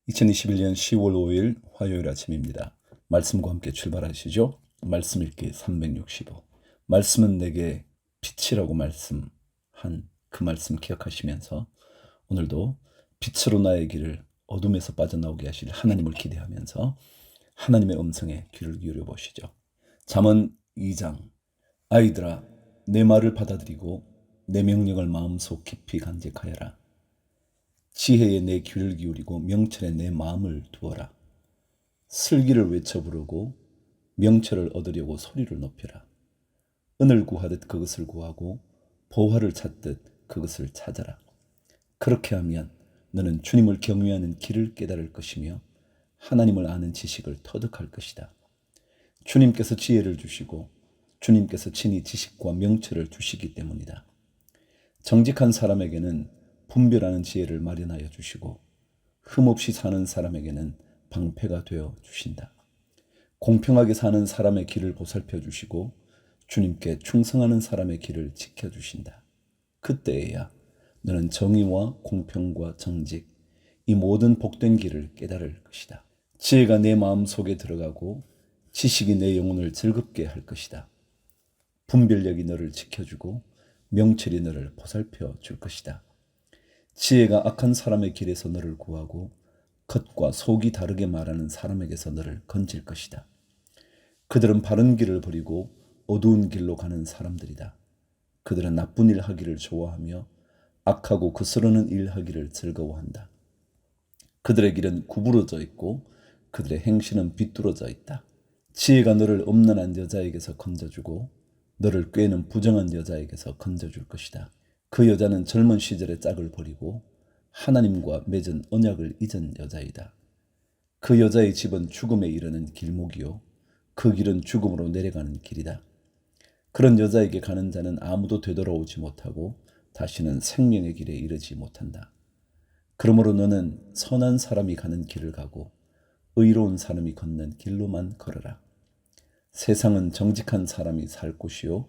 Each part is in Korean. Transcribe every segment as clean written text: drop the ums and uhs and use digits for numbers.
2021년 10월 5일 화요일 아침입니다. 말씀과 함께 출발하시죠. 말씀 읽기 365. 말씀은 내게 빛이라고 말씀한 그 말씀 기억하시면서 오늘도 빛으로 나의 길을 어둠에서 빠져나오게 하실 하나님을 기대하면서 하나님의 음성에 귀를 기울여 보시죠. 잠언 2장. 아이들아, 내 말을 받아들이고 내 명령을 마음속 깊이 간직하여라. 지혜에 내 귀를 기울이고 명철에 내 마음을 두어라. 슬기를 외쳐 부르고 명철을 얻으려고 소리를 높여라. 은을 구하듯 그것을 구하고 보화를 찾듯 그것을 찾아라. 그렇게 하면 너는 주님을 경외하는 길을 깨달을 것이며 하나님을 아는 지식을 터득할 것이다. 주님께서 지혜를 주시고 주님께서 친히 지식과 명철을 주시기 때문이다. 정직한 사람에게는 분별하는 지혜를 마련하여 주시고 흠없이 사는 사람에게는 방패가 되어 주신다. 공평하게 사는 사람의 길을 보살펴 주시고 주님께 충성하는 사람의 길을 지켜 주신다. 그때에야 너는 정의와 공평과 정직, 이 모든 복된 길을 깨달을 것이다. 지혜가 내 마음 속에 들어가고 지식이 내 영혼을 즐겁게 할 것이다. 분별력이 너를 지켜주고 명철이 너를 보살펴 줄 것이다. 지혜가 악한 사람의 길에서 너를 구하고 겉과 속이 다르게 말하는 사람에게서 너를 건질 것이다. 그들은 바른 길을 버리고 어두운 길로 가는 사람들이다. 그들은 나쁜 일 하기를 좋아하며 악하고 거스르는 일 하기를 즐거워한다. 그들의 길은 구부러져 있고 그들의 행실은 비뚤어져 있다. 지혜가 너를 음란한 여자에게서 건져주고 너를 꾀는 부정한 여자에게서 건져줄 것이다. 그 여자는 젊은 시절의 짝을 버리고 하나님과 맺은 언약을 잊은 여자이다. 그 여자의 집은 죽음에 이르는 길목이요 그 길은 죽음으로 내려가는 길이다. 그런 여자에게 가는 자는 아무도 되돌아오지 못하고 다시는 생명의 길에 이르지 못한다. 그러므로 너는 선한 사람이 가는 길을 가고 의로운 사람이 걷는 길로만 걸어라. 세상은 정직한 사람이 살 곳이요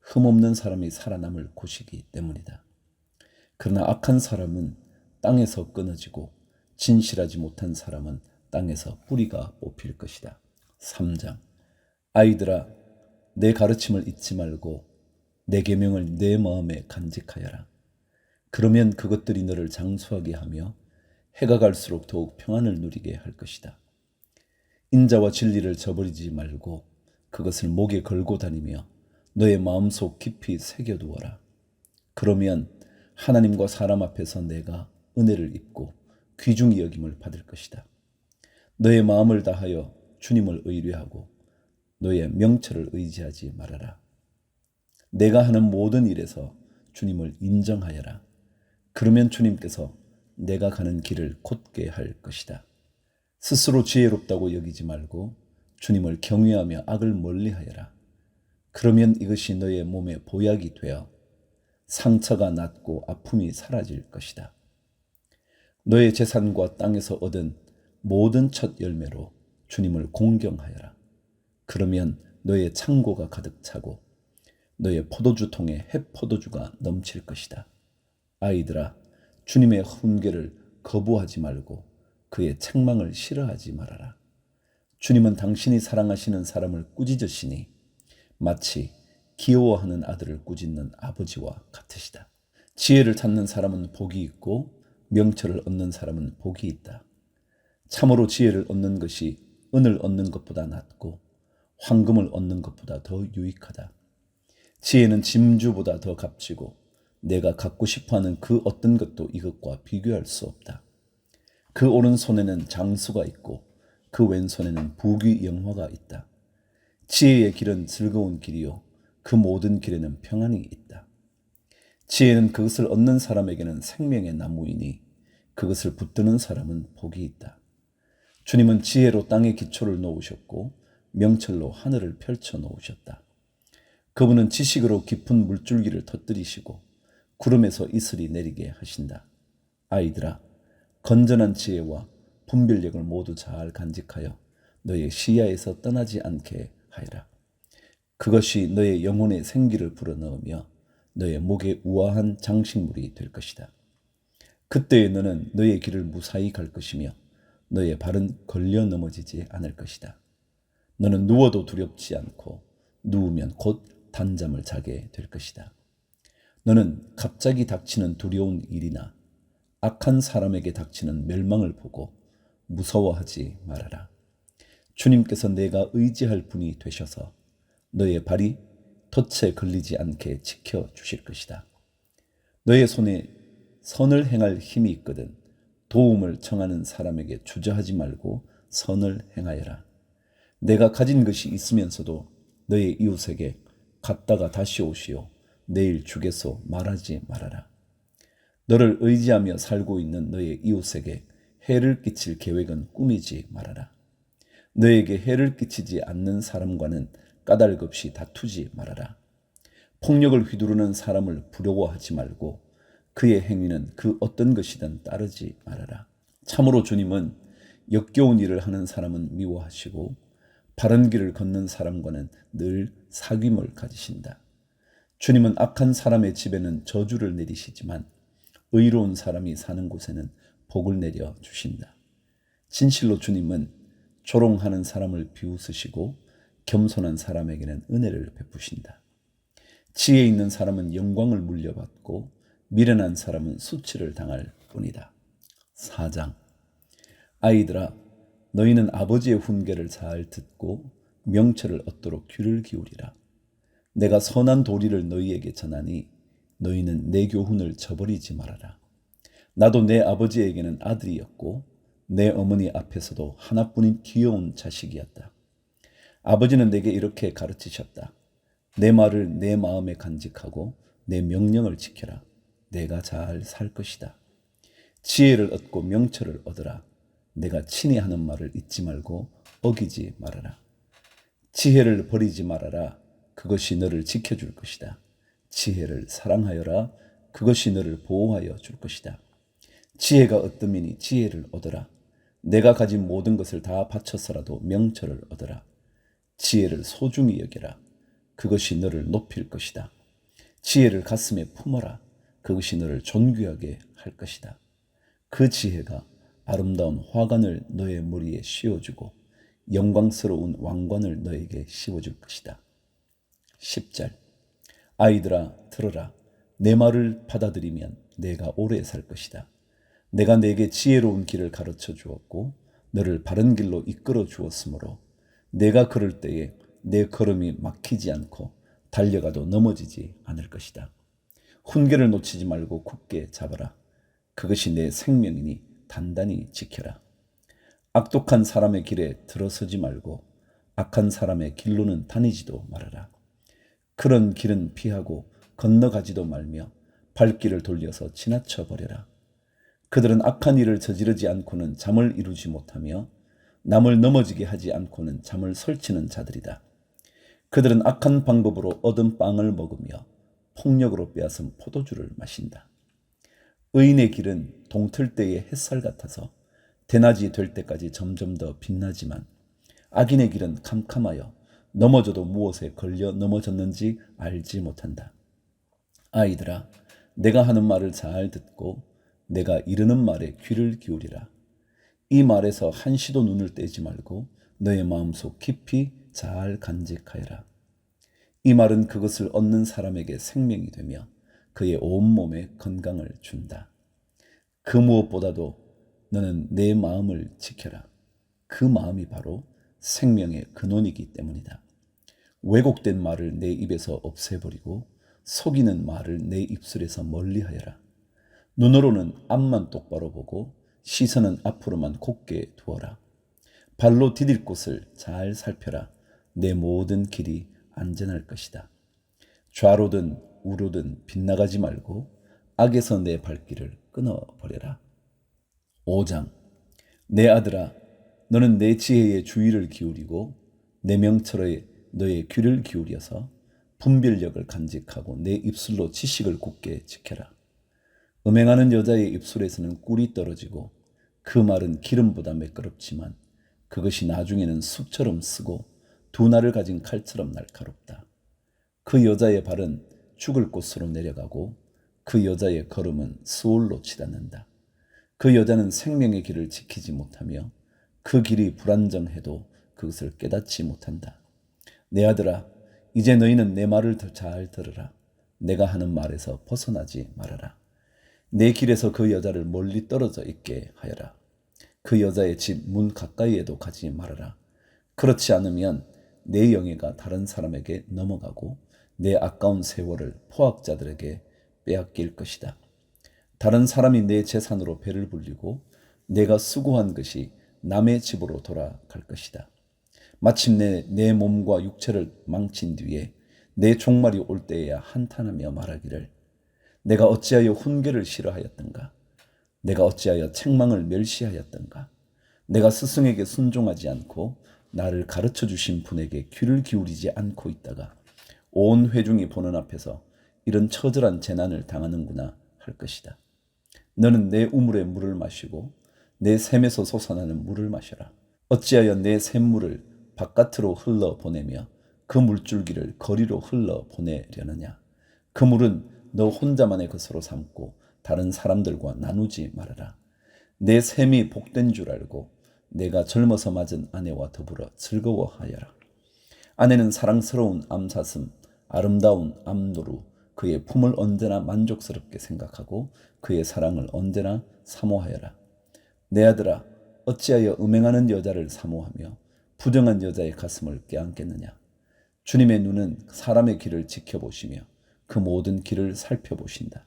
흠없는 사람이 살아남을 곳이기 때문이다. 그러나 악한 사람은 땅에서 끊어지고 진실하지 못한 사람은 땅에서 뿌리가 뽑힐 것이다. 3장. 아이들아, 내 가르침을 잊지 말고 내 계명을 내 마음에 간직하여라. 그러면 그것들이 너를 장수하게 하며 해가 갈수록 더욱 평안을 누리게 할 것이다. 인자와 진리를 저버리지 말고 그것을 목에 걸고 다니며 너의 마음속 깊이 새겨두어라. 그러면 하나님과 사람 앞에서 내가 은혜를 입고 귀중히 여김을 받을 것이다. 너의 마음을 다하여 주님을 의뢰하고 너의 명철을 의지하지 말아라. 내가 하는 모든 일에서 주님을 인정하여라. 그러면 주님께서 내가 가는 길을 곧게 할 것이다. 스스로 지혜롭다고 여기지 말고 주님을 경외하며 악을 멀리하여라. 그러면 이것이 너의 몸에 보약이 되어 상처가 낫고 아픔이 사라질 것이다. 너의 재산과 땅에서 얻은 모든 첫 열매로 주님을 공경하여라. 그러면 너의 창고가 가득 차고 너의 포도주통에 햇포도주가 넘칠 것이다. 아이들아, 주님의 훈계를 거부하지 말고 그의 책망을 싫어하지 말아라. 주님은 당신이 사랑하시는 사람을 꾸짖으시니 마치 귀여워하는 아들을 꾸짖는 아버지와 같으시다. 지혜를 찾는 사람은 복이 있고 명철을 얻는 사람은 복이 있다. 참으로 지혜를 얻는 것이 은을 얻는 것보다 낫고 황금을 얻는 것보다 더 유익하다. 지혜는 짐주보다 더 값지고 내가 갖고 싶어하는 그 어떤 것도 이것과 비교할 수 없다. 그 오른손에는 장수가 있고 그 왼손에는 부귀 영화가 있다. 지혜의 길은 즐거운 길이요 그 모든 길에는 평안이 있다. 지혜는 그것을 얻는 사람에게는 생명의 나무이니 그것을 붙드는 사람은 복이 있다. 주님은 지혜로 땅에 기초를 놓으셨고 명철로 하늘을 펼쳐 놓으셨다. 그분은 지식으로 깊은 물줄기를 터뜨리시고 구름에서 이슬이 내리게 하신다. 아이들아, 건전한 지혜와 분별력을 모두 잘 간직하여 너의 시야에서 떠나지 않게 하여라. 그것이 너의 영혼의 생기를 불어넣으며 너의 목에 우아한 장식물이 될 것이다. 그때에 너는 너의 길을 무사히 갈 것이며 너의 발은 걸려 넘어지지 않을 것이다. 너는 누워도 두렵지 않고 누우면 곧 단잠을 자게 될 것이다. 너는 갑자기 닥치는 두려운 일이나 악한 사람에게 닥치는 멸망을 보고 무서워하지 말아라. 주님께서 내가 의지할 분이 되셔서 너의 발이 덫에 걸리지 않게 지켜주실 것이다. 너의 손에 선을 행할 힘이 있거든 도움을 청하는 사람에게 주저하지 말고 선을 행하여라. 내가 가진 것이 있으면서도 너의 이웃에게 갔다가 다시 오시오. 내일 주겠소 말하지 말아라. 너를 의지하며 살고 있는 너의 이웃에게 해를 끼칠 계획은 꾸미지 말아라. 너에게 해를 끼치지 않는 사람과는 까닭 없이 다투지 말아라. 폭력을 휘두르는 사람을 부러워하지 말고 그의 행위는 그 어떤 것이든 따르지 말아라. 참으로 주님은 역겨운 일을 하는 사람은 미워하시고 바른 길을 걷는 사람과는 늘 사귐을 가지신다. 주님은 악한 사람의 집에는 저주를 내리시지만 의로운 사람이 사는 곳에는 복을 내려 주신다. 진실로 주님은 조롱하는 사람을 비웃으시고 겸손한 사람에게는 은혜를 베푸신다. 지혜 있는 사람은 영광을 물려받고 미련한 사람은 수치를 당할 뿐이다. 4장. 아이들아, 너희는 아버지의 훈계를 잘 듣고 명철을 얻도록 귀를 기울이라. 내가 선한 도리를 너희에게 전하니 너희는 내 교훈을 저버리지 말아라. 나도 내 아버지에게는 아들이었고 내 어머니 앞에서도 하나뿐인 귀여운 자식이었다. 아버지는 내게 이렇게 가르치셨다. 내 말을 내 마음에 간직하고 내 명령을 지켜라. 내가 잘 살 것이다. 지혜를 얻고 명철을 얻으라. 내가 친히 하는 말을 잊지 말고 어기지 말아라. 지혜를 버리지 말아라. 그것이 너를 지켜줄 것이다. 지혜를 사랑하여라. 그것이 너를 보호하여 줄 것이다. 지혜가 어떠미니 지혜를 얻어라. 내가 가진 모든 것을 다 바쳐서라도 명철을 얻어라. 지혜를 소중히 여겨라. 그것이 너를 높일 것이다. 지혜를 가슴에 품어라. 그것이 너를 존귀하게 할 것이다. 그 지혜가 아름다운 화관을 너의 머리에 씌워주고 영광스러운 왕관을 너에게 씌워줄 것이다. 10절. 아이들아 들어라. 내 말을 받아들이면 내가 오래 살 것이다. 내가 내게 지혜로운 길을 가르쳐 주었고 너를 바른 길로 이끌어 주었으므로 내가 걸을 때에 내 걸음이 막히지 않고 달려가도 넘어지지 않을 것이다. 훈계를 놓치지 말고 굳게 잡아라. 그것이 내 생명이니 단단히 지켜라. 악독한 사람의 길에 들어서지 말고 악한 사람의 길로는 다니지도 말아라. 그런 길은 피하고 건너가지도 말며 발길을 돌려서 지나쳐 버려라. 그들은 악한 일을 저지르지 않고는 잠을 이루지 못하며 남을 넘어지게 하지 않고는 잠을 설치는 자들이다. 그들은 악한 방법으로 얻은 빵을 먹으며 폭력으로 빼앗은 포도주를 마신다. 의인의 길은 동틀 때의 햇살 같아서 대낮이 될 때까지 점점 더 빛나지만 악인의 길은 캄캄하여 넘어져도 무엇에 걸려 넘어졌는지 알지 못한다. 아이들아, 내가 하는 말을 잘 듣고 내가 이르는 말에 귀를 기울이라. 이 말에서 한시도 눈을 떼지 말고 너의 마음속 깊이 잘 간직하여라. 이 말은 그것을 얻는 사람에게 생명이 되며 그의 온몸에 건강을 준다. 그 무엇보다도 너는 내 마음을 지켜라. 그 마음이 바로 생명의 근원이기 때문이다. 왜곡된 말을 내 입에서 없애버리고 속이는 말을 내 입술에서 멀리하여라. 눈으로는 앞만 똑바로 보고 시선은 앞으로만 곧게 두어라. 발로 디딜 곳을 잘 살펴라. 내 모든 길이 안전할 것이다. 좌로든 우로든 빗나가지 말고 악에서 내 발길을 끊어버려라. 5장. 내 아들아, 너는 내 지혜에 주의를 기울이고 내 명철에 너의 귀를 기울여서 분별력을 간직하고 내 입술로 지식을 굳게 지켜라. 음행하는 여자의 입술에서는 꿀이 떨어지고 그 말은 기름보다 매끄럽지만 그것이 나중에는 숯처럼 쓰고 두 날을 가진 칼처럼 날카롭다. 그 여자의 발은 죽을 곳으로 내려가고 그 여자의 걸음은 수올로 치닫는다. 그 여자는 생명의 길을 지키지 못하며 그 길이 불안정해도 그것을 깨닫지 못한다. 내 아들아, 이제 너희는 내 말을 더 잘 들으라. 내가 하는 말에서 벗어나지 말아라. 내 길에서 그 여자를 멀리 떨어져 있게 하여라. 그 여자의 집 문 가까이에도 가지 말아라. 그렇지 않으면 내 영예가 다른 사람에게 넘어가고 내 아까운 세월을 포악자들에게 빼앗길 것이다. 다른 사람이 내 재산으로 배를 불리고 내가 수고한 것이 남의 집으로 돌아갈 것이다. 마침내 내 몸과 육체를 망친 뒤에 내 종말이 올 때에야 한탄하며 말하기를 내가 어찌하여 훈계를 싫어하였던가? 내가 어찌하여 책망을 멸시하였던가? 내가 스승에게 순종하지 않고 나를 가르쳐 주신 분에게 귀를 기울이지 않고 있다가 온 회중이 보는 앞에서 이런 처절한 재난을 당하는구나 할 것이다. 너는 내 우물의 물을 마시고 내 샘에서 솟아나는 물을 마셔라. 어찌하여 내 샘물을 바깥으로 흘러 보내며 그 물줄기를 거리로 흘러 보내려느냐. 그 물은 너 혼자만의 것으로 삼고 다른 사람들과 나누지 말아라. 내 샘이 복된 줄 알고 내가 젊어서 맞은 아내와 더불어 즐거워하여라. 아내는 사랑스러운 암사슴, 아름다운 암노루, 그의 품을 언제나 만족스럽게 생각하고 그의 사랑을 언제나 사모하여라. 내 아들아, 어찌하여 음행하는 여자를 사모하며 부정한 여자의 가슴을 껴안겠느냐. 주님의 눈은 사람의 길을 지켜보시며 그 모든 길을 살펴보신다.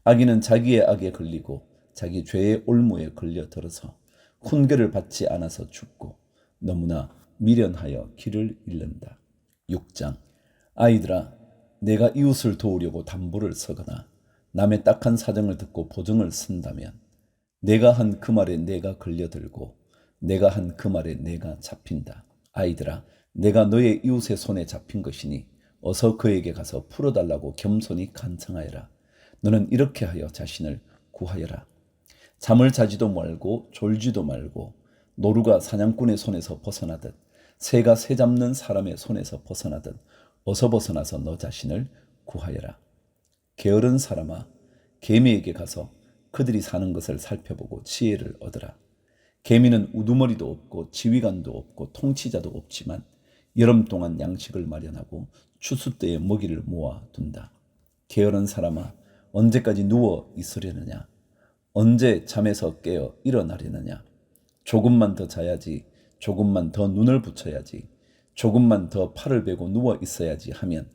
악인은 자기의 악에 걸리고 자기 죄의 올무에 걸려들어서 훈계를 받지 않아서 죽고 너무나 미련하여 길을 잃는다. 6장. 아이들아, 내가 이웃을 도우려고 담보를 서거나 남의 딱한 사정을 듣고 보증을 쓴다면 내가 한 그 말에 내가 걸려들고 내가 한 그 말에 내가 잡힌다. 아이들아, 내가 너의 이웃의 손에 잡힌 것이니 어서 그에게 가서 풀어달라고 겸손히 간청하여라. 너는 이렇게 하여 자신을 구하여라. 잠을 자지도 말고 졸지도 말고 노루가 사냥꾼의 손에서 벗어나듯 새가 새 잡는 사람의 손에서 벗어나듯 어서 벗어나서 너 자신을 구하여라. 게으른 사람아, 개미에게 가서 그들이 사는 것을 살펴보고 지혜를 얻으라. 개미는 우두머리도 없고 지휘관도 없고 통치자도 없지만 여름 동안 양식을 마련하고 추수 때에 먹이를 모아둔다. 게으른 사람아, 언제까지 누워 있으려느냐? 언제 잠에서 깨어 일어나려느냐? 조금만 더 자야지, 조금만 더 눈을 붙여야지, 조금만 더 팔을 베고 누워 있어야지 하면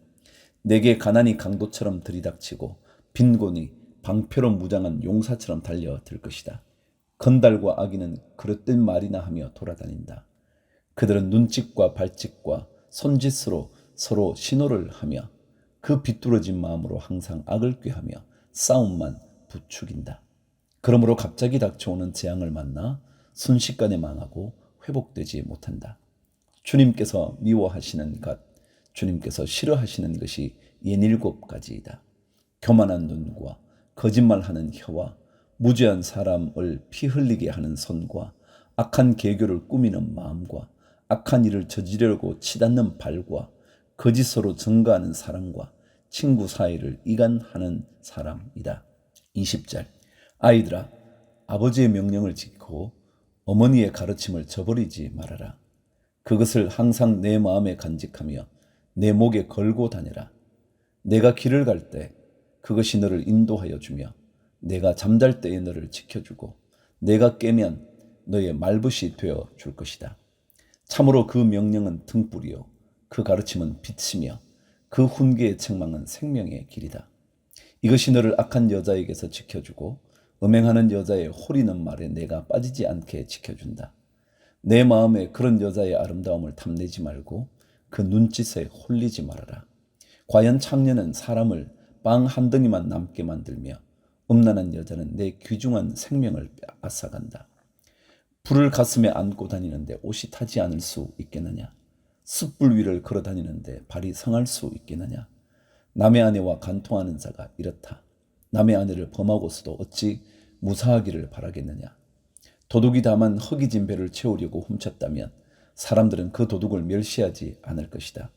내게 가난이 강도처럼 들이닥치고 빈곤이 방패로 무장한 용사처럼 달려들 것이다. 건달과 악인은 그릇된 말이나 하며 돌아다닌다. 그들은 눈짓과 발짓과 손짓으로 서로 신호를 하며 그 비뚤어진 마음으로 항상 악을 꾀하며 싸움만 부추긴다. 그러므로 갑자기 닥쳐오는 재앙을 만나 순식간에 망하고 회복되지 못한다. 주님께서 미워하시는 것, 주님께서 싫어하시는 것이 67가지이다. 교만한 눈과 거짓말하는 혀와 무죄한 사람을 피 흘리게 하는 손과 악한 계교를 꾸미는 마음과 악한 일을 저지르려고 치닫는 발과 거짓으로 증거하는 사랑과 친구 사이를 이간하는 사람이다. 20절. 아이들아, 아버지의 명령을 지키고 어머니의 가르침을 저버리지 말아라. 그것을 항상 내 마음에 간직하며 내 목에 걸고 다녀라. 내가 길을 갈 때 그것이 너를 인도하여 주며 내가 잠잘 때에 너를 지켜주고 내가 깨면 너의 말벗이 되어 줄 것이다. 참으로 그 명령은 등불이요 그 가르침은 빛이며 그 훈계의 책망은 생명의 길이다. 이것이 너를 악한 여자에게서 지켜주고 음행하는 여자의 호리는 말에 내가 빠지지 않게 지켜준다. 내 마음에 그런 여자의 아름다움을 탐내지 말고 그 눈짓에 홀리지 말아라. 과연 창녀는 사람을 빵 한 덩이만 남게 만들며 음란한 여자는 내 귀중한 생명을 앗아간다. 불을 가슴에 안고 다니는데 옷이 타지 않을 수 있겠느냐? 숯불 위를 걸어 다니는데 발이 성할 수 있겠느냐? 남의 아내와 간통하는 자가 이렇다. 남의 아내를 범하고서도 어찌 무사하기를 바라겠느냐? 도둑이 다만 허기진 배를 채우려고 훔쳤다면 사람들은 그 도둑을 멸시하지 않을 것이다.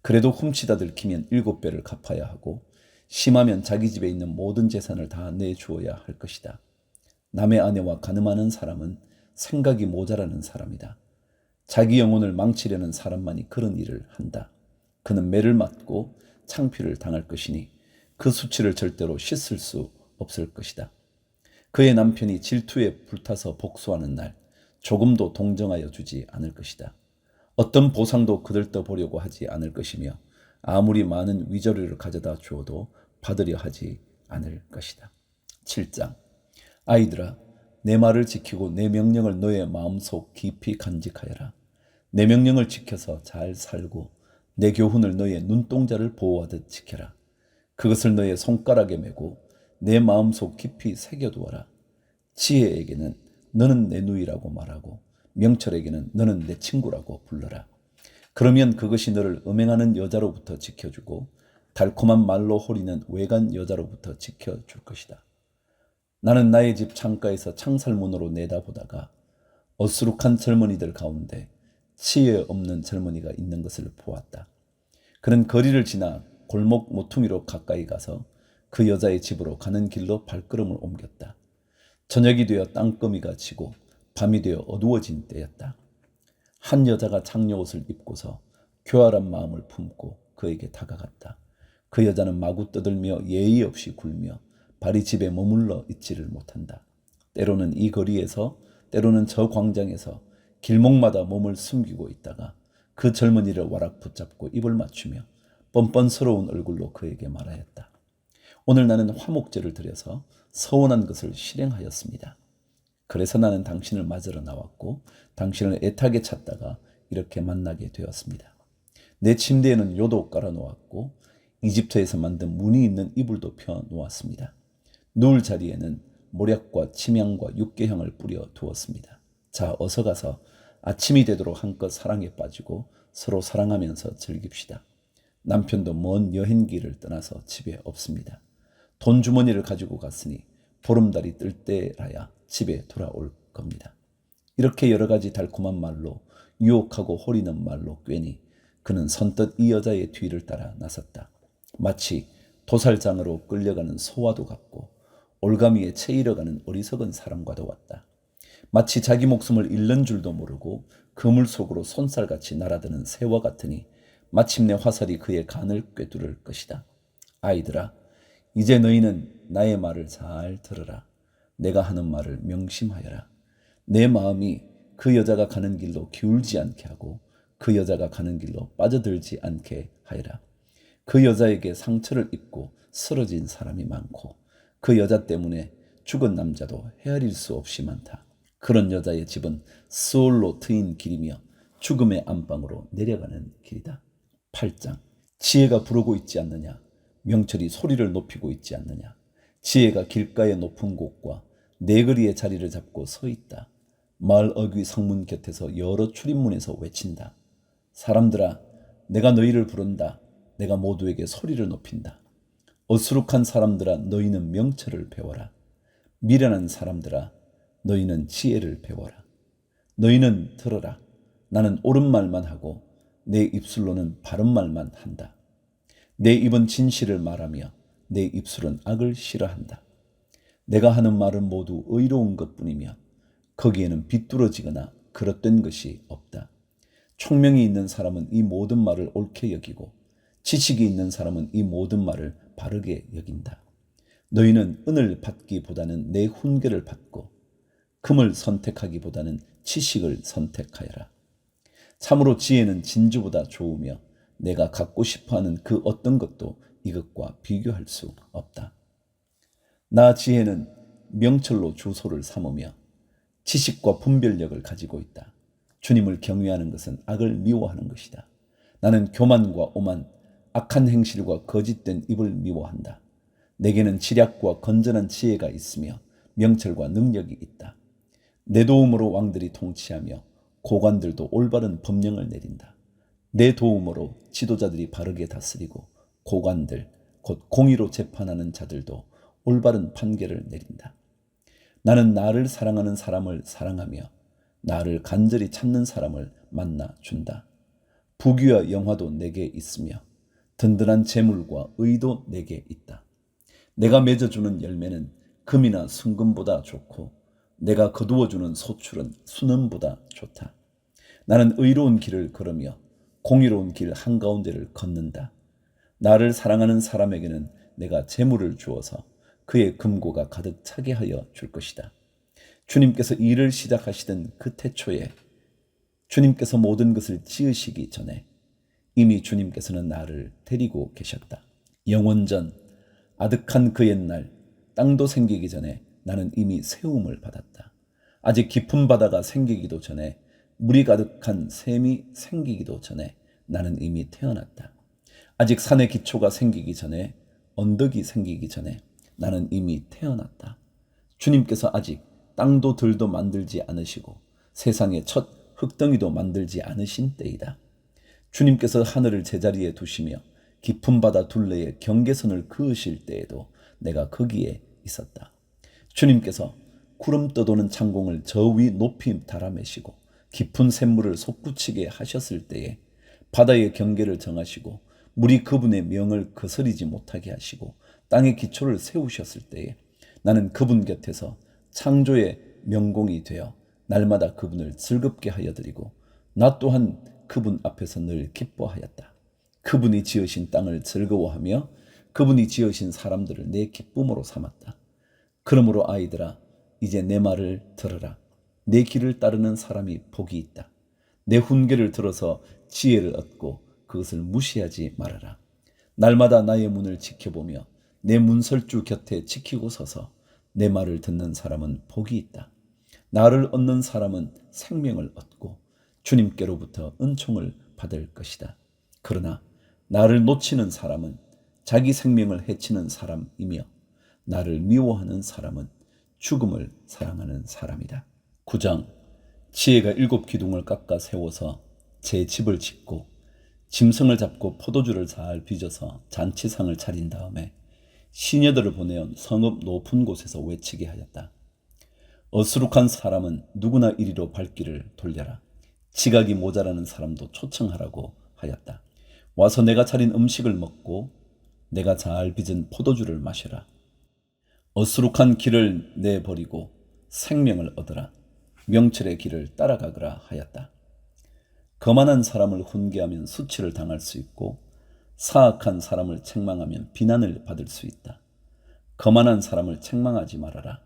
그래도 훔치다 들키면 7배를 갚아야 하고 심하면 자기 집에 있는 모든 재산을 다 내주어야 할 것이다. 남의 아내와 간음하는 사람은 생각이 모자라는 사람이다. 자기 영혼을 망치려는 사람만이 그런 일을 한다. 그는 매를 맞고 창피를 당할 것이니 그 수치를 절대로 씻을 수 없을 것이다. 그의 남편이 질투에 불타서 복수하는 날 조금도 동정하여 주지 않을 것이다. 어떤 보상도 거들떠보려고 하지 않을 것이며 아무리 많은 위자료를 가져다 주어도 받으려 하지 않을 것이다. 7장. 아이들아, 내 말을 지키고 내 명령을 너의 마음속 깊이 간직하여라. 내 명령을 지켜서 잘 살고 내 교훈을 너의 눈동자를 보호하듯 지켜라. 그것을 너의 손가락에 메고 내 마음속 깊이 새겨두어라. 지혜에게는 너는 내 누이라고 말하고 명철에게는 너는 내 친구라고 불러라. 그러면 그것이 너를 음행하는 여자로부터 지켜주고 달콤한 말로 호리는 외간 여자로부터 지켜줄 것이다. 나는 나의 집 창가에서 창살문으로 내다보다가 어수룩한 젊은이들 가운데 치에 없는 젊은이가 있는 것을 보았다. 그는 거리를 지나 골목 모퉁이로 가까이 가서 그 여자의 집으로 가는 길로 발걸음을 옮겼다. 저녁이 되어 땅거미가 지고 밤이 되어 어두워진 때였다. 한 여자가 장려옷을 입고서 교활한 마음을 품고 그에게 다가갔다. 그 여자는 마구 떠들며 예의 없이 굴며 발이 집에 머물러 있지를 못한다. 때로는 이 거리에서 때로는 저 광장에서 길목마다 몸을 숨기고 있다가 그 젊은이를 와락 붙잡고 입을 맞추며 뻔뻔스러운 얼굴로 그에게 말하였다. 오늘 나는 화목제를 드려서 서운한 것을 실행하였습니다. 그래서 나는 당신을 맞으러 나왔고 당신을 애타게 찾다가 이렇게 만나게 되었습니다. 내 침대에는 요도 깔아놓았고 이집트에서 만든 무늬 있는 이불도 펴놓았습니다. 누울 자리에는 모략과 침향과 육개향을 뿌려 두었습니다. 자, 어서 가서 아침이 되도록 한껏 사랑에 빠지고 서로 사랑하면서 즐깁시다. 남편도 먼 여행길을 떠나서 집에 없습니다. 돈 주머니를 가지고 갔으니 보름달이 뜰 때라야 집에 돌아올 겁니다. 이렇게 여러 가지 달콤한 말로 유혹하고 호리는 말로 꿰니 그는 선뜻 이 여자의 뒤를 따라 나섰다. 마치 도살장으로 끌려가는 소와도 같고 올가미에 채이러가는 어리석은 사람과도 같다. 마치 자기 목숨을 잃는 줄도 모르고 그물 속으로 손살같이 날아드는 새와 같으니 마침내 화살이 그의 간을 꿰뚫을 것이다. 아이들아, 이제 너희는 나의 말을 잘 들으라. 내가 하는 말을 명심하여라. 내 마음이 그 여자가 가는 길로 기울지 않게 하고 그 여자가 가는 길로 빠져들지 않게 하여라. 그 여자에게 상처를 입고 쓰러진 사람이 많고 그 여자 때문에 죽은 남자도 헤아릴 수 없이 많다. 그런 여자의 집은 스올로 트인 길이며 죽음의 안방으로 내려가는 길이다. 8장. 지혜가 부르고 있지 않느냐? 명철이 소리를 높이고 있지 않느냐? 지혜가 길가의 높은 곳과 네거리의 자리를 잡고 서 있다. 마을 어귀 성문 곁에서 여러 출입문에서 외친다. 사람들아, 내가 너희를 부른다. 내가 모두에게 소리를 높인다. 어수룩한 사람들아, 너희는 명철을 배워라. 미련한 사람들아, 너희는 지혜를 배워라. 너희는 들어라. 나는 옳은 말만 하고 내 입술로는 바른 말만 한다. 내 입은 진실을 말하며 내 입술은 악을 싫어한다. 내가 하는 말은 모두 의로운 것뿐이며 거기에는 비뚤어지거나 그릇된 것이 없다. 총명이 있는 사람은 이 모든 말을 옳게 여기고 지식이 있는 사람은 이 모든 말을 바르게 여긴다. 너희는 은을 받기보다는 내 훈계를 받고 금을 선택하기보다는 지식을 선택하여라. 참으로 지혜는 진주보다 좋으며 내가 갖고 싶어하는 그 어떤 것도 이것과 비교할 수 없다. 나 지혜는 명철로 주소를 삼으며 지식과 분별력을 가지고 있다. 주님을 경외하는 것은 악을 미워하는 것이다. 나는 교만과 오만, 악한 행실과 거짓된 입을 미워한다. 내게는 지략과 건전한 지혜가 있으며 명철과 능력이 있다. 내 도움으로 왕들이 통치하며 고관들도 올바른 법령을 내린다. 내 도움으로 지도자들이 바르게 다스리고 고관들, 곧 공의로 재판하는 자들도 올바른 판결을 내린다. 나는 나를 사랑하는 사람을 사랑하며 나를 간절히 찾는 사람을 만나준다. 부귀와 영화도 내게 있으며 든든한 재물과 의도 내게 있다. 내가 맺어주는 열매는 금이나 순금보다 좋고 내가 거두어주는 소출은 수능보다 좋다. 나는 의로운 길을 걸으며 공의로운 길 한가운데를 걷는다. 나를 사랑하는 사람에게는 내가 재물을 주어서 그의 금고가 가득 차게 하여 줄 것이다. 주님께서 일을 시작하시던 그 태초에 주님께서 모든 것을 지으시기 전에 이미 주님께서는 나를 데리고 계셨다. 영원전 아득한 그 옛날 땅도 생기기 전에 나는 이미 세움을 받았다. 아직 깊은 바다가 생기기도 전에 물이 가득한 샘이 생기기도 전에 나는 이미 태어났다. 아직 산의 기초가 생기기 전에 언덕이 생기기 전에 나는 이미 태어났다. 주님께서 아직 땅도 들도 만들지 않으시고 세상의 첫 흙덩이도 만들지 않으신 때이다. 주님께서 하늘을 제자리에 두시며 깊은 바다 둘레에 경계선을 그으실 때에도 내가 거기에 있었다. 주님께서 구름 떠도는 창공을 저 위 높이 달아매시고 깊은 샘물을 솟구치게 하셨을 때에 바다의 경계를 정하시고 물이 그분의 명을 거스리지 못하게 하시고 땅의 기초를 세우셨을 때에 나는 그분 곁에서 창조의 명공이 되어 날마다 그분을 즐겁게 하여 드리고 나 또한 그분 앞에서 늘 기뻐하였다. 그분이 지으신 땅을 즐거워하며 그분이 지으신 사람들을 내 기쁨으로 삼았다. 그러므로 아이들아, 이제 내 말을 들으라. 내 길을 따르는 사람이 복이 있다. 내 훈계를 들어서 지혜를 얻고 그것을 무시하지 말아라. 날마다 나의 문을 지켜보며 내 문설주 곁에 지키고 서서 내 말을 듣는 사람은 복이 있다. 나를 얻는 사람은 생명을 얻고 주님께로부터 은총을 받을 것이다. 그러나 나를 놓치는 사람은 자기 생명을 해치는 사람이며 나를 미워하는 사람은 죽음을 사랑하는 사람이다. 9장 지혜가 7기둥을 깎아 세워서 제 집을 짓고 짐승을 잡고 포도주를 잘 빚어서 잔치상을 차린 다음에 시녀들을 보내어 성읍 높은 곳에서 외치게 하였다. 어수룩한 사람은 누구나 이리로 발길을 돌려라. 지각이 모자라는 사람도 초청하라고 하였다. 와서 내가 차린 음식을 먹고 내가 잘 빚은 포도주를 마시라. 어수룩한 길을 내버리고 생명을 얻으라. 명철의 길을 따라가거라 하였다. 거만한 사람을 훈계하면 수치를 당할 수 있고 사악한 사람을 책망하면 비난을 받을 수 있다. 거만한 사람을 책망하지 말아라.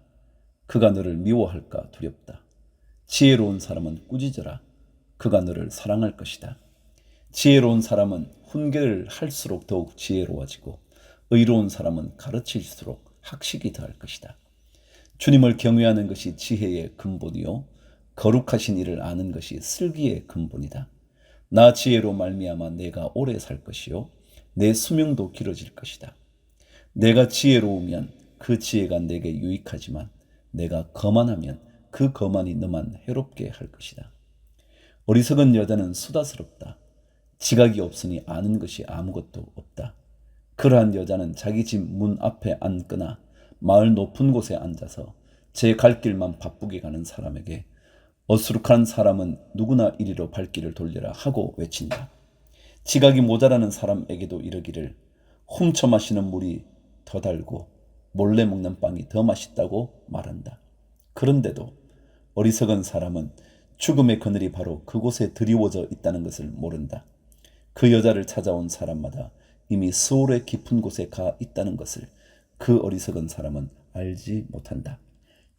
그가 너를 미워할까 두렵다. 지혜로운 사람은 꾸짖어라. 그가 너를 사랑할 것이다. 지혜로운 사람은 훈계를 할수록 더욱 지혜로워지고 의로운 사람은 가르칠수록 학식이 더할 것이다. 주님을 경외하는 것이 지혜의 근본이요 거룩하신 이를 아는 것이 슬기의 근본이다. 나 지혜로 말미암아 내가 오래 살 것이요 내 수명도 길어질 것이다. 내가 지혜로우면 그 지혜가 내게 유익하지만 내가 거만하면 그 거만이 너만 해롭게 할 것이다. 어리석은 여자는 수다스럽다. 지각이 없으니 아는 것이 아무것도 없다. 그러한 여자는 자기 집 문 앞에 앉거나 마을 높은 곳에 앉아서 제 갈 길만 바쁘게 가는 사람에게 어수룩한 사람은 누구나 이리로 발길을 돌려라 하고 외친다. 지각이 모자라는 사람에게도 이르기를 훔쳐 마시는 물이 더 달고 몰래 먹는 빵이 더 맛있다고 말한다. 그런데도 어리석은 사람은 죽음의 그늘이 바로 그곳에 드리워져 있다는 것을 모른다. 그 여자를 찾아온 사람마다 이미 수월의 깊은 곳에 가 있다는 것을 그 어리석은 사람은 알지 못한다.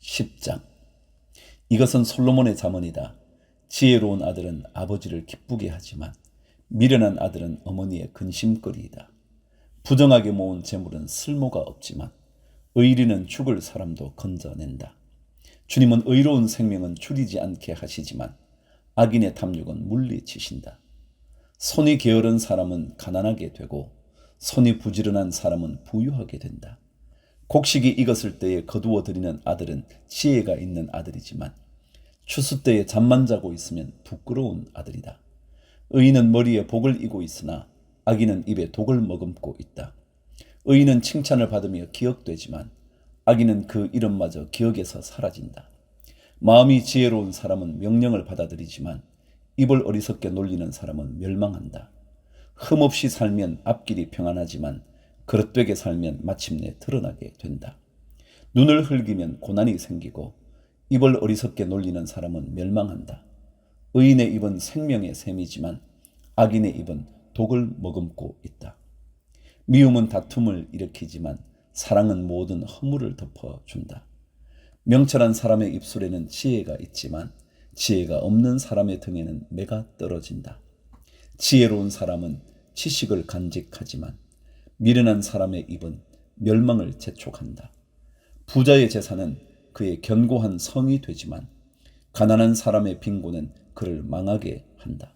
10장 이것은 솔로몬의 잠언이다. 지혜로운 아들은 아버지를 기쁘게 하지만 미련한 아들은 어머니의 근심거리이다. 부정하게 모은 재물은 쓸모가 없지만 의리는 죽을 사람도 건져낸다. 주님은 의로운 생명은 줄이지 않게 하시지만 악인의 탐욕은 물리치신다. 손이 게으른 사람은 가난하게 되고 손이 부지런한 사람은 부유하게 된다. 곡식이 익었을 때에 거두어 들이는 아들은 지혜가 있는 아들이지만 추수 때에 잠만 자고 있으면 부끄러운 아들이다. 의인은 머리에 복을 이고 있으나 악인은 입에 독을 머금고 있다. 의인은 칭찬을 받으며 기억되지만 악인은 그 이름마저 기억에서 사라진다. 마음이 지혜로운 사람은 명령을 받아들이지만 입을 어리석게 놀리는 사람은 멸망한다. 흠없이 살면 앞길이 평안하지만 그릇되게 살면 마침내 드러나게 된다. 눈을 흘기면 고난이 생기고 입을 어리석게 놀리는 사람은 멸망한다. 의인의 입은 생명의 샘이지만 악인의 입은 독을 머금고 있다. 미움은 다툼을 일으키지만 사랑은 모든 허물을 덮어준다. 명철한 사람의 입술에는 지혜가 있지만 지혜가 없는 사람의 등에는 매가 떨어진다. 지혜로운 사람은 지식을 간직하지만 미련한 사람의 입은 멸망을 재촉한다. 부자의 재산은 그의 견고한 성이 되지만 가난한 사람의 빈곤은 그를 망하게 한다.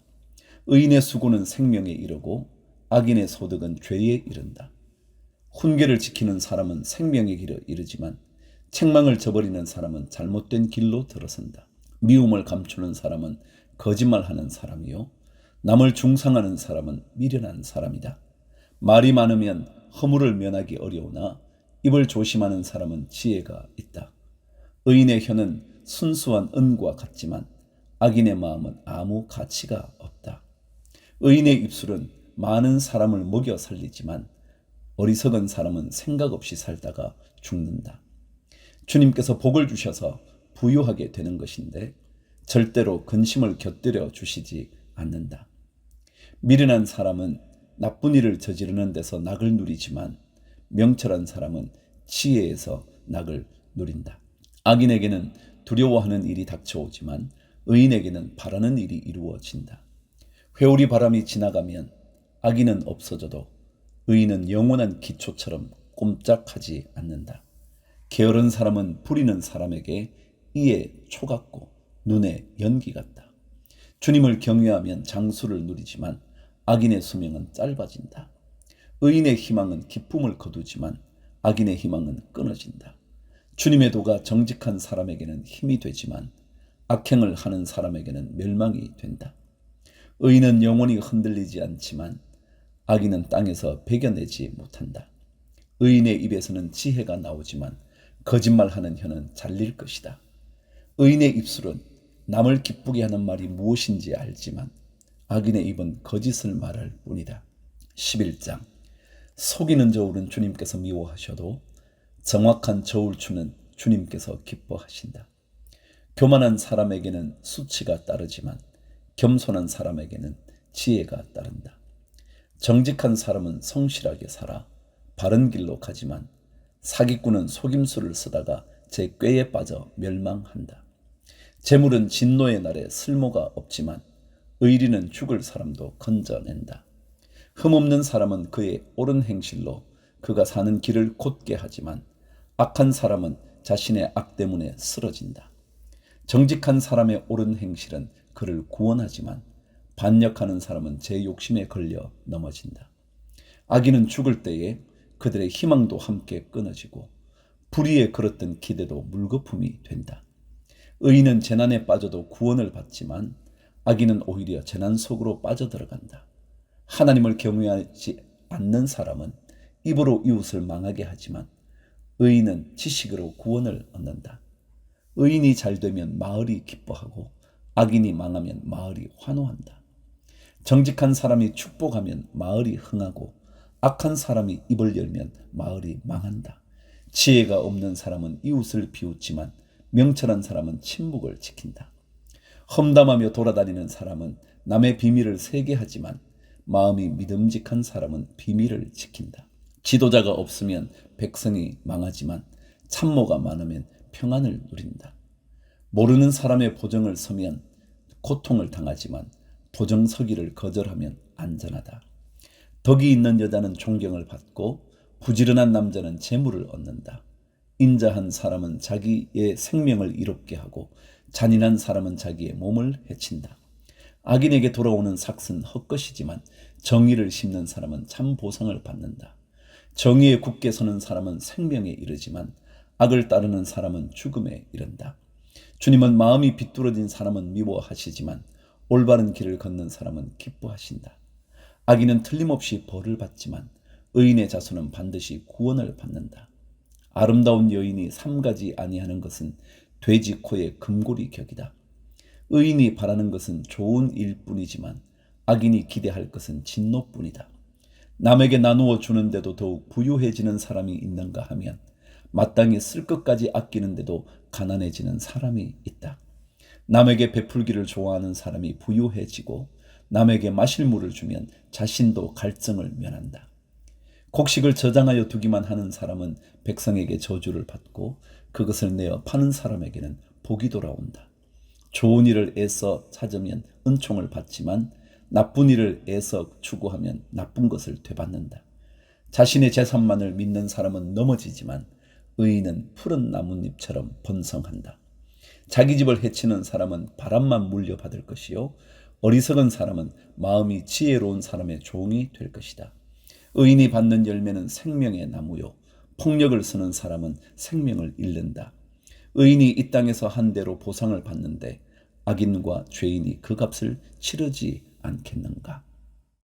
의인의 수고는 생명에 이르고 악인의 소득은 죄에 이른다. 훈계를 지키는 사람은 생명의 길에 이르지만 책망을 저버리는 사람은 잘못된 길로 들어선다. 미움을 감추는 사람은 거짓말하는 사람이요 남을 중상하는 사람은 미련한 사람이다. 말이 많으면 허물을 면하기 어려우나 입을 조심하는 사람은 지혜가 있다. 의인의 혀는 순수한 은과 같지만 악인의 마음은 아무 가치가 없다. 의인의 입술은 많은 사람을 먹여 살리지만 어리석은 사람은 생각 없이 살다가 죽는다. 주님께서 복을 주셔서 부유하게 되는 것인데 절대로 근심을 곁들여 주시지 않는다. 미련한 사람은 나쁜 일을 저지르는 데서 낙을 누리지만 명철한 사람은 지혜에서 낙을 누린다. 악인에게는 두려워하는 일이 닥쳐오지만 의인에게는 바라는 일이 이루어진다. 회오리 바람이 지나가면 악인은 없어져도 의인은 영원한 기초처럼 꼼짝하지 않는다. 게으른 사람은 부리는 사람에게 이에 초 같고 눈에 연기 같다. 주님을 경외하면 장수를 누리지만 악인의 수명은 짧아진다. 의인의 희망은 기쁨을 거두지만 악인의 희망은 끊어진다. 주님의 도가 정직한 사람에게는 힘이 되지만 악행을 하는 사람에게는 멸망이 된다. 의인은 영원히 흔들리지 않지만 악인은 땅에서 베겨내지 못한다. 의인의 입에서는 지혜가 나오지만 거짓말하는 혀는 잘릴 것이다. 의인의 입술은 남을 기쁘게 하는 말이 무엇인지 알지만 악인의 입은 거짓을 말할 뿐이다. 11장 속이는 저울은 주님께서 미워하셔도 정확한 저울추는 주님께서 기뻐하신다. 교만한 사람에게는 수치가 따르지만 겸손한 사람에게는 지혜가 따른다. 정직한 사람은 성실하게 살아 바른 길로 가지만 사기꾼은 속임수를 쓰다가 제 꾀에 빠져 멸망한다. 재물은 진노의 날에 쓸모가 없지만 의리는 죽을 사람도 건져낸다. 흠없는 사람은 그의 옳은 행실로 그가 사는 길을 곧게 하지만 악한 사람은 자신의 악 때문에 쓰러진다. 정직한 사람의 옳은 행실은 그를 구원하지만 반역하는 사람은 제 욕심에 걸려 넘어진다. 악인은 죽을 때에 그들의 희망도 함께 끊어지고 불의에 걸었던 기대도 물거품이 된다. 의인은 재난에 빠져도 구원을 받지만 악인은 오히려 재난 속으로 빠져들어간다. 하나님을 경외하지 않는 사람은 입으로 이웃을 망하게 하지만 의인은 지식으로 구원을 얻는다. 의인이 잘되면 마을이 기뻐하고 악인이 망하면 마을이 환호한다. 정직한 사람이 축복하면 마을이 흥하고 악한 사람이 입을 열면 마을이 망한다. 지혜가 없는 사람은 이웃을 비웃지만 명철한 사람은 침묵을 지킨다. 험담하며 돌아다니는 사람은 남의 비밀을 세게 하지만 마음이 믿음직한 사람은 비밀을 지킨다. 지도자가 없으면 백성이 망하지만 참모가 많으면 평안을 누린다. 모르는 사람의 보정을 서면 고통을 당하지만 보정 서기를 거절하면 안전하다. 덕이 있는 여자는 존경을 받고 부지런한 남자는 재물을 얻는다. 인자한 사람은 자기의 생명을 이롭게 하고 잔인한 사람은 자기의 몸을 해친다. 악인에게 돌아오는 삭은 헛것이지만 정의를 심는 사람은 참 보상을 받는다. 정의에 굳게 서는 사람은 생명에 이르지만 악을 따르는 사람은 죽음에 이른다. 주님은 마음이 비뚤어진 사람은 미워하시지만 올바른 길을 걷는 사람은 기뻐하신다. 악인은 틀림없이 벌을 받지만 의인의 자손은 반드시 구원을 받는다. 아름다운 여인이 삼가지 아니하는 것은 돼지 코의 금고리 격이다. 의인이 바라는 것은 좋은 일뿐이지만 악인이 기대할 것은 진노뿐이다. 남에게 나누어 주는데도 더욱 부유해지는 사람이 있는가 하면 마땅히 쓸 것까지 아끼는데도 가난해지는 사람이 있다. 남에게 베풀기를 좋아하는 사람이 부유해지고 남에게 마실 물을 주면 자신도 갈증을 면한다. 곡식을 저장하여 두기만 하는 사람은 백성에게 저주를 받고 그것을 내어 파는 사람에게는 복이 돌아온다. 좋은 일을 애써 찾으면 은총을 받지만 나쁜 일을 애써 추구하면 나쁜 것을 되받는다. 자신의 재산만을 믿는 사람은 넘어지지만 의인은 푸른 나뭇잎처럼 번성한다. 자기 집을 해치는 사람은 바람만 물려받을 것이요 어리석은 사람은 마음이 지혜로운 사람의 종이 될 것이다. 의인이 받는 열매는 생명의 나무요 폭력을 쓰는 사람은 생명을 잃는다. 의인이 이 땅에서 한 대로 보상을 받는데 악인과 죄인이 그 값을 치르지 않겠는가?